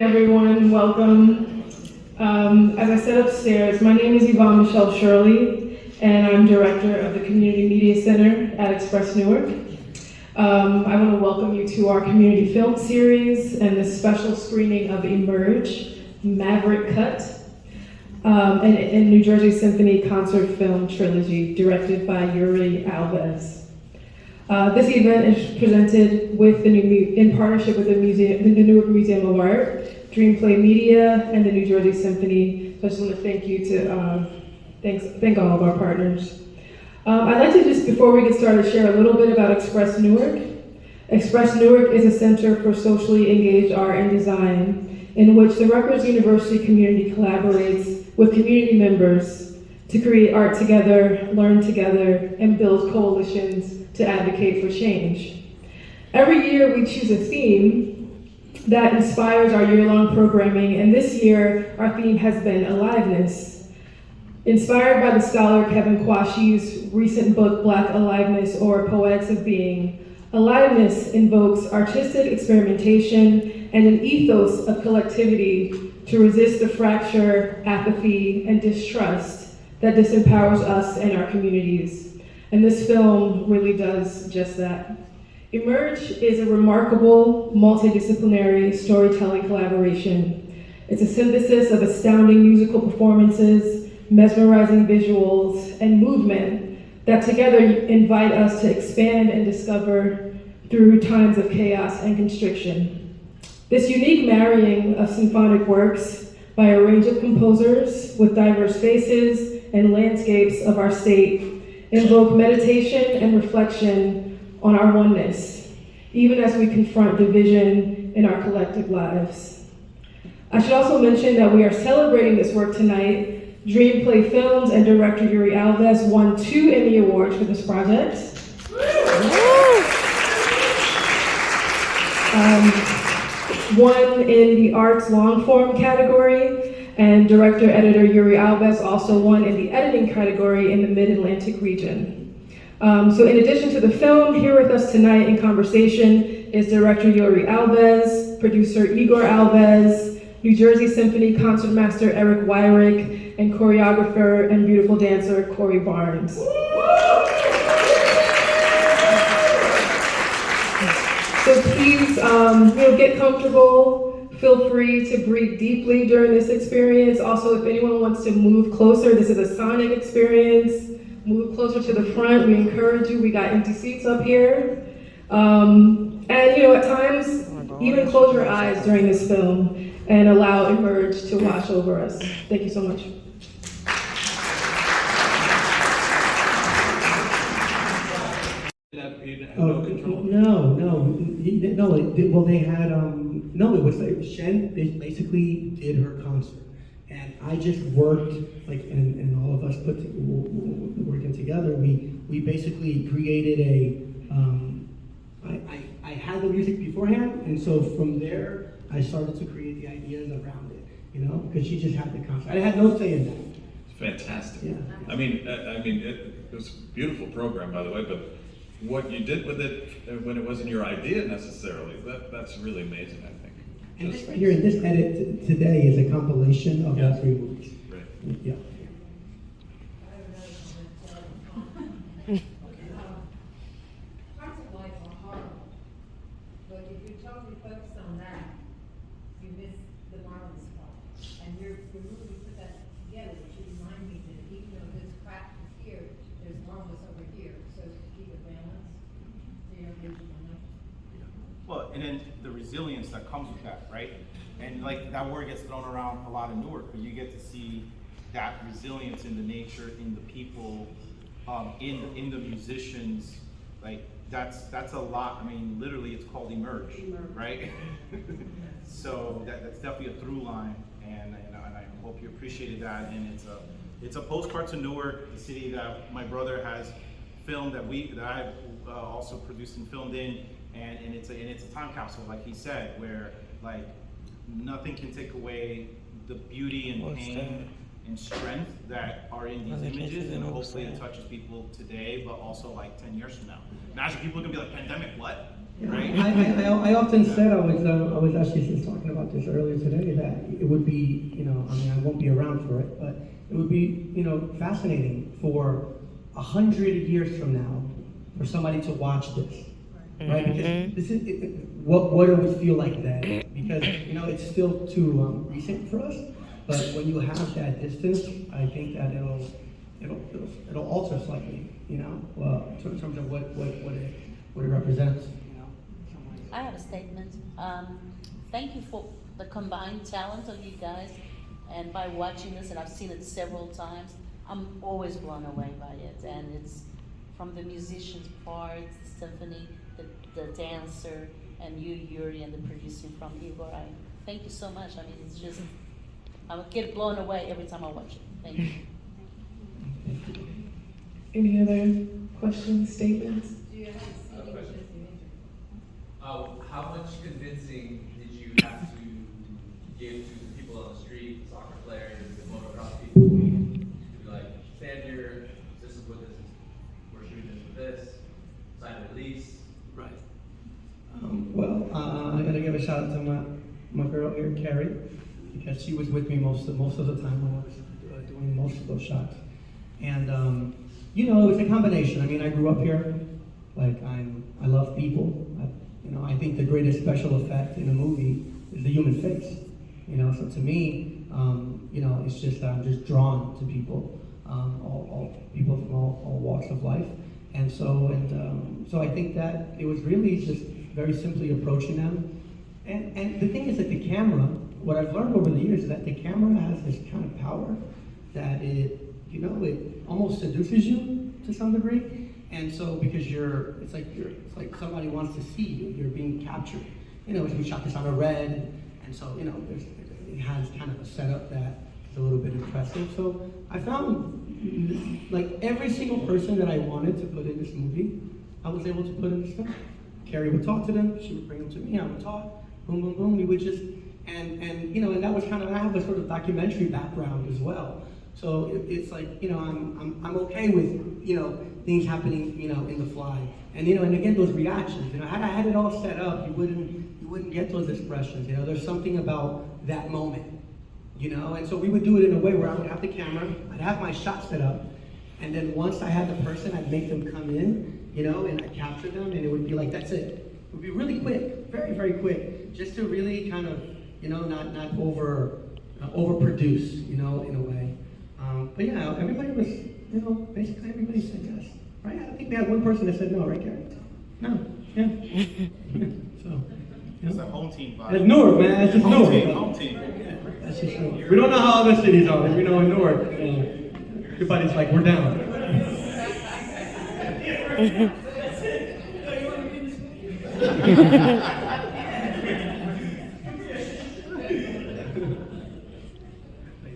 Everyone, welcome. As I said upstairs, my name is Yvonne Michelle Shirley, and I'm director of the Community Media Center at Express Newark. I want to welcome you to our community film series and the special screening of Emerge, Maverick Cut, and New Jersey Symphony concert film Trilogy, directed by Yuri Alves. This event is presented with in partnership with the Newark Museum of Art, Dreamplay Media, and the New Jersey Symphony. So I just want to thank you thank all of our partners. I'd like to just, before we get started, share a little bit about Express Newark. Express Newark is a center for socially engaged art and design, in which the Rutgers University community collaborates with community members to create art together, learn together, and build coalitions to advocate for change. Every year we choose a theme that inspires our year-long programming, and this year our theme has been aliveness. Inspired by the scholar Kevin Kwashi's recent book, Black Aliveness, or Poetics of Being, aliveness invokes artistic experimentation and an ethos of collectivity to resist the fracture, apathy, and distrust that disempowers us and our communities. And this film really does just that. Emerge is a remarkable, multidisciplinary storytelling collaboration. It's a synthesis of astounding musical performances, mesmerizing visuals, and movement that together invite us to expand and discover through times of chaos and constriction. This unique marrying of symphonic works by a range of composers with diverse faces and landscapes of our state invoke meditation and reflection on our oneness, even as we confront division in our collective lives. I should also mention that we are celebrating this work tonight. Dreamplay Films and director Yuri Alves won 2 Emmy Awards for this project. One in the arts long form category, and director-editor Yuri Alves also won in the editing category in the Mid-Atlantic region. So in addition to the film, here with us tonight in conversation is director Yuri Alves, producer Igor Alves, New Jersey Symphony concertmaster Eric Wyrick, and choreographer and beautiful dancer Corey Barnes. So please, get comfortable. Feel free to breathe deeply during this experience. Also, if anyone wants to move closer, this is a sonic experience. Move closer to the front. We encourage you. We got empty seats up here. And at times, even close your eyes during this film and allow Emerge to wash over us. Thank you so much. Well, they had, it was like Shen basically did her concert. And I just worked, and all of us working together, we basically created I had the music beforehand, and so from there, I started to create the ideas around it, because she just had the concert. I had no say in that. It's fantastic. Yeah. It was a beautiful program, by the way, but what you did with it when it wasn't your idea necessarily, that's really amazing, I think. And this right here, in this edit today is a compilation of all 3 movies. Right. Yeah. Parts of life are horrible, but if you totally focus on that, you miss the marvelous part. And your movie put that together, which remind me that even though this crack is here, there's marvelous over here, so to keep it balanced, Well, and then the resilience that comes with that, right? And that word gets thrown around a lot in Newark, but you get to see that resilience in the nature, in the people, in the musicians. That's a lot. Literally, it's called Emerge. Right? So that's definitely a through line, and I hope you appreciated that. And it's a postcard to Newark, the city that my brother has filmed, that I've also produced and filmed in. And it's a time capsule, like he said, where nothing can take away the beauty and pain and strength that are in these images, and hopefully it touches people today, but also 10 years from now. Imagine people are gonna be like, pandemic, what? right? I often said, I was actually just talking about this earlier today, that it would be, I mean, I won't be around for it, but it would be, fascinating for 100 years from now for somebody to watch this, right? Because this is, what it would feel like then, because, it's still too recent for us, but when you have that distance, I think that it'll alter slightly, in terms of what it represents. I have a statement. Thank you for the combined talent of you guys. And by watching this, and I've seen it several times, I'm always blown away by it. And it's from the musician's part, the symphony, the dancer, and you, Yuri, and the producer from Igor. Thank you so much. I mean, it's just, I get blown away every time I watch it. Thank you. Any other questions, statements? Do you have a seating question. just How much convincing did you have to give to the people on the street, soccer players, the motocross people, to be like, stand here, this is what this is, we're shooting this with this, sign a release? Right. Well, I'm gonna give a shout out to my girl here, Carrie, because she was with me most of the time when I was doing most of those shots. And it's a combination. I mean, I grew up here. Like I love people. I think the greatest special effect in a movie is the human face. So to me, it's just I'm just drawn to people, all people from all walks of life. And so I think that it was really just very simply approaching them. And the thing is that the camera, what I've learned over the years is that the camera has this kind of power that it almost seduces you to some degree. And so because it's like somebody wants to see you, you're being captured. We shot this on a red, and so it has kind of a setup that is a little bit impressive. So I found like every single person that I wanted to put in this movie, I was able to put in this film. Carrie would talk to them, she would bring them to me, I would talk, boom, boom, boom. We would just and that was kind of, I have a sort of documentary background as well. So it's like, I'm okay with, things happening, in the fly. And, and again, those reactions, had I had it all set up, you wouldn't get those expressions, there's something about that moment, and so we would do it in a way where I would have the camera, I'd have my shot set up, and then once I had the person, I'd make them come in, and I'd capture them, and it would be like, that's it. It would be really quick, very, very quick, just to really kind of, not overproduce, in a way. But yeah, everybody was, basically everybody said yes, right? I think we had one person that said no, right, Gary? No, yeah. So, It's a home team vibe. It's Newark, man. It's just Newark. Home team. Yeah, that's just Newark. We don't know how other cities are, but we know in Newark, everybody's like, we're down.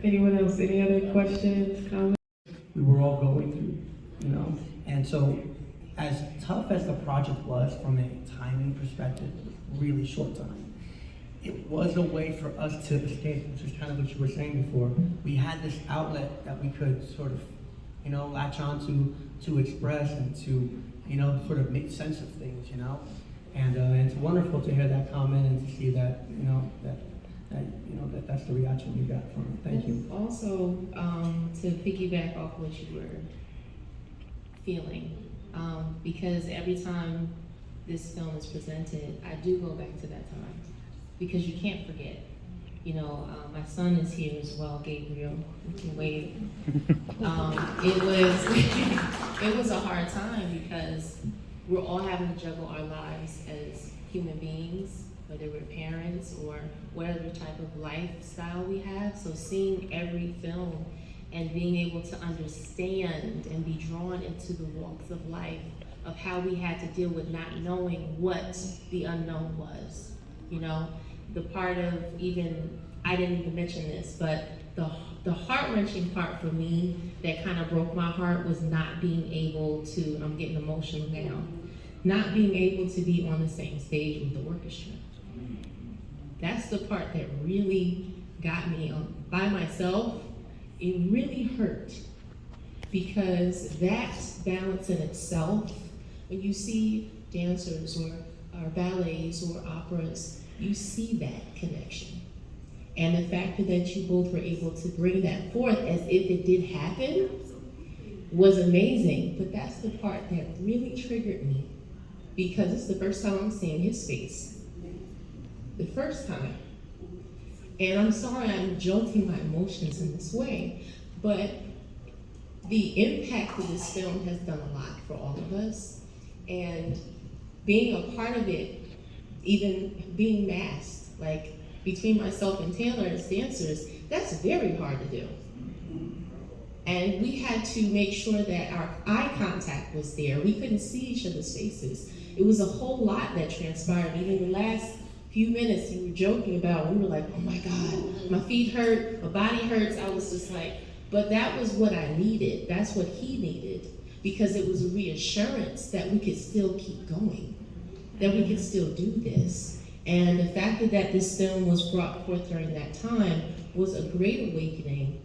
Anyone else? Any other questions, comments? We were all going through, and so as tough as the project was from a timing perspective, really short time, it was a way for us to escape, which is kind of what you were saying before. We had this outlet that we could sort of, latch on to express and to, sort of make sense of things, and it's wonderful to hear that comment and to see that, that's the reaction we got from it. Thank you. Also, to piggyback off what you were feeling, because every time this film is presented, I do go back to that time, because you can't forget. My son is here as well, Gabriel. You can wave. It was a hard time because we're all having to juggle our lives as human beings, whether we're parents or whatever type of lifestyle we have. So seeing every film and being able to understand and be drawn into the walks of life of how we had to deal with not knowing what the unknown was. The part of I didn't even mention this, but the heart-wrenching part for me that kind of broke my heart was not being able to, I'm getting emotional now, not being able to be on the same stage with the orchestra. That's the part that really got me by myself. It really hurt because that balance in itself, when you see dancers or our ballets or operas, you see that connection. And the fact that you both were able to bring that forth as if it did happen was amazing. But that's the part that really triggered me, because it's the first time I'm seeing his face. The first time. And I'm sorry I'm jolting my emotions in this way, but the impact of this film has done a lot for all of us. And being a part of it, even being masked, like between myself and Taylor as dancers, that's very hard to do. And we had to make sure that our eye contact was there. We couldn't see each other's faces. It was a whole lot that transpired. Even the last few minutes you were joking about, we were like, oh my God, my feet hurt, my body hurts. I was just like, but that was what I needed. That's what he needed, because it was a reassurance that we could still keep going, that we could still do this. And the fact that this film was brought forth during that time was a great awakening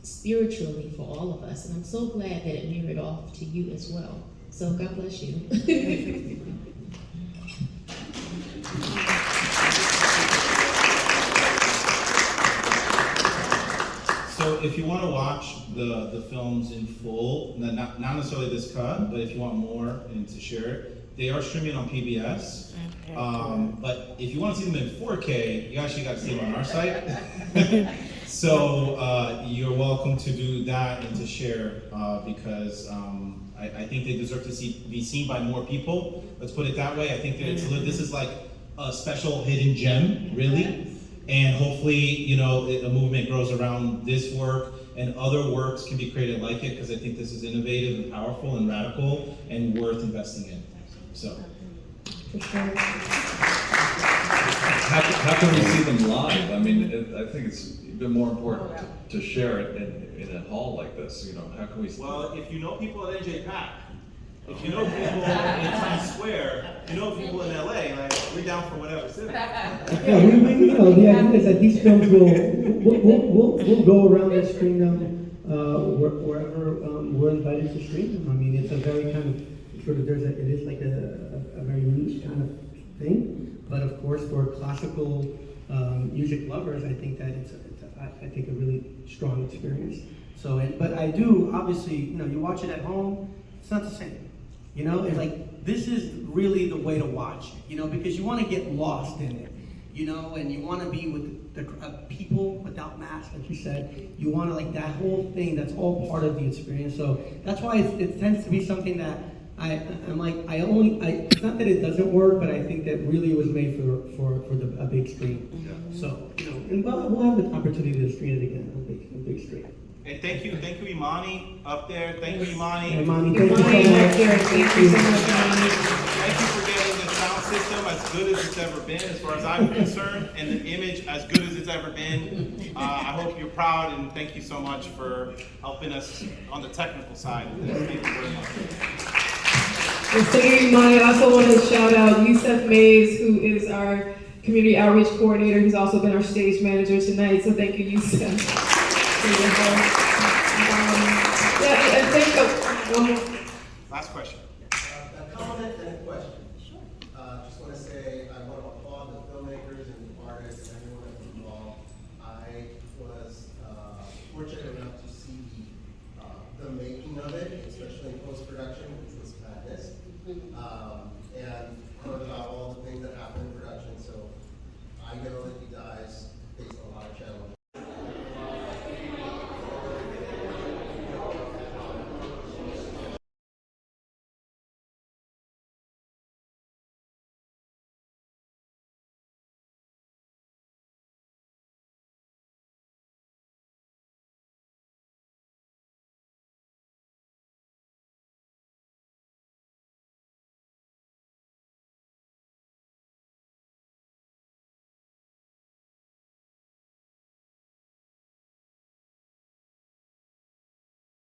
spiritually for all of us. And I'm so glad that it mirrored off to you as well. So God bless you. So if you want to watch the films in full, not necessarily this cut, but if you want more and to share it, they are streaming on PBS. But if you want to see them in 4K, you actually got to see them on our site. So you're welcome to do that and to share, because I think they deserve to be seen by more people. Let's put it that way. I think that this is like a special hidden gem, really. And hopefully, you know, a movement grows around this work and other works can be created like it, because I think this is innovative and powerful and radical and worth investing in. So. For sure. How can we see them live? I mean, I think it's even more important to share it in a hall like this. You know, how can we? Well, if you know people at NJ Pack, if you know people in Times Square, you know people in LA, like, we're down for whatever city. Yeah, you know, the idea is that these films will go around and screen them wherever we're invited to stream them. I mean, it's a very kind of sort of it is like a very niche kind of thing. But of course, for classical music lovers, I think that it's a really strong experience. So, but I do obviously, you know, you watch it at home, it's not the same. You know, it's like, this is really the way to watch it, you know, because you want to get lost in it, you know, and you want to be with the people without masks, like you said. You want to, like, that whole thing, that's all part of the experience. So that's why it tends to be something that I'm like, it's not that it doesn't work, but I think that really it was made for a big screen. Yeah. So, you know, and we'll have the opportunity to screen it again on a big screen. And thank you, Imani up there. Thank you, Imani. Imani, thank you so much. Thank you so much, Imani. Thank you for getting the sound system as good as it's ever been, as far as I'm concerned, and the image as good as it's ever been. I hope you're proud, and thank you so much for helping us on the technical side of this. Thank you very much. And singing Imani, I also want to shout out Yusef Mays, who is our community outreach coordinator. He's also been our stage manager tonight, so thank you, Yusef. Yeah, I think Last question. A comment and a question. Sure. Just want to say I want to applaud the filmmakers and the artists and everyone